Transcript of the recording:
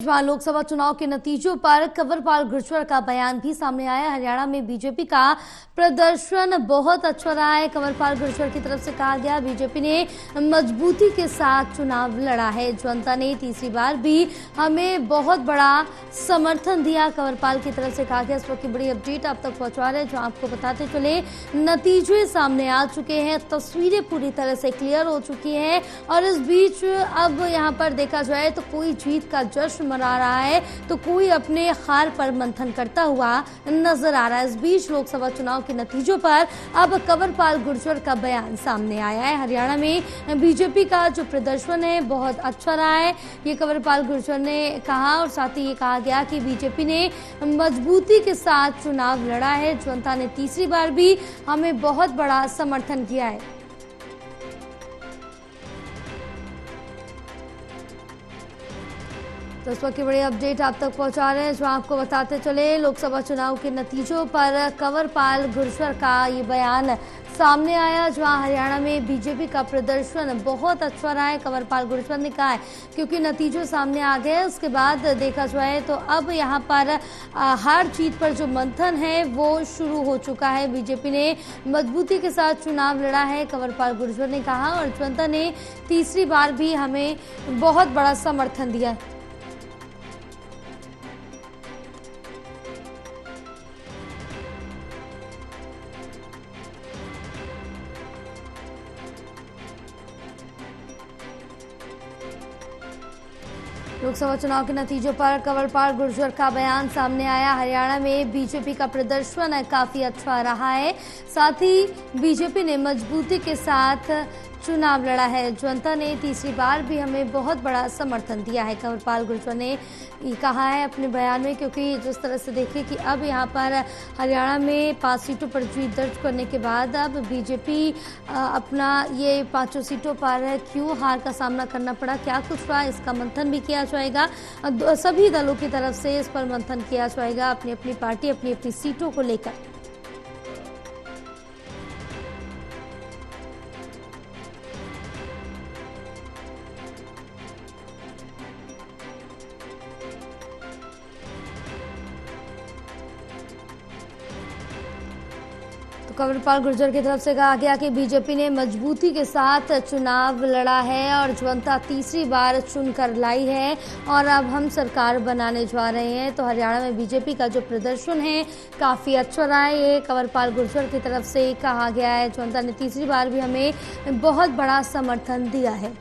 लोकसभा चुनाव के नतीजों पर कंवरपाल गुर्जर का बयान भी सामने आया। हरियाणा में बीजेपी का प्रदर्शन बहुत अच्छा रहा है। कंवरपाल गुर्जर की तरफ से कहा गया, बीजेपी ने मजबूती के साथ चुनाव लड़ा है। जनता ने तीसरी बार भी हमें बहुत बड़ा समर्थन दिया। कंवरपाल की तरफ से कहा गया। इस वक्त की बड़ी अपडेट आप तक पहुंचा रहे हैं, जो आपको बताते चले नतीजे सामने आ चुके हैं, तस्वीरें पूरी तरह से क्लियर हो चुकी हैं। और इस बीच अब यहाँ पर देखा जाए तो कोई जीत का जश्न मना रहा है तो कोई अपने हार पर मंथन करता हुआ नजर आ रहा है। इस बीच लोकसभा चुनाव के नतीजों पर अब कंवरपाल गुर्जर का बयान सामने आया है। हरियाणा में बीजेपी का जो प्रदर्शन है बहुत अच्छा रहा है, ये कंवरपाल गुर्जर ने कहा। और साथ ही ये कहा गया कि बीजेपी ने मजबूती के साथ चुनाव लड़ा है। जनता ने तीसरी बार भी हमें बहुत बड़ा समर्थन किया है। तो इस वक्त की बड़ी अपडेट आप तक पहुंचा रहे हैं, जो आपको बताते चले लोकसभा चुनाव के नतीजों पर कंवरपाल गुर्जर का ये बयान सामने आया। जहां हरियाणा में बीजेपी का प्रदर्शन बहुत अच्छा रहा है, कंवरपाल गुर्जर ने कहा है, क्योंकि नतीजे सामने आ गए। उसके बाद देखा जाए तो अब यहां पर हार जीत पर जो मंथन है वो शुरू हो चुका है। बीजेपी ने मजबूती के साथ चुनाव लड़ा है, कंवरपाल गुर्जर ने कहा। और जनता ने तीसरी बार भी हमें बहुत बड़ा समर्थन दिया है। लोकसभा चुनाव के नतीजों पर कंवरपाल गुर्जर का बयान सामने आया। हरियाणा में बीजेपी का प्रदर्शन काफी अच्छा रहा है, साथ ही बीजेपी ने मजबूती के साथ चुनाव लड़ा है। जनता ने तीसरी बार भी हमें बहुत बड़ा समर्थन दिया है, कंवरपाल गुर्जर ने कहा है अपने बयान में। क्योंकि जिस तरह से देखें कि अब यहाँ पर हरियाणा में 5 सीटों पर जीत दर्ज करने के बाद अब बीजेपी अपना ये 5 सीटों पर क्यों हार का सामना करना पड़ा, क्या कुछ हुआ, इसका मंथन भी किया जाएगा। सभी दलों की तरफ से इस पर मंथन किया जाएगा, अपनी अपनी पार्टी अपनी अपनी सीटों को लेकर। कंवरपाल गुर्जर की तरफ से कहा गया कि बीजेपी ने मजबूती के साथ चुनाव लड़ा है और जनता तीसरी बार चुनकर लाई है और अब हम सरकार बनाने जा रहे हैं। तो हरियाणा में बीजेपी का जो प्रदर्शन है काफ़ी अच्छा रहा है, ये कंवरपाल गुर्जर की तरफ से कहा गया है। जनता ने तीसरी बार भी हमें बहुत बड़ा समर्थन दिया है।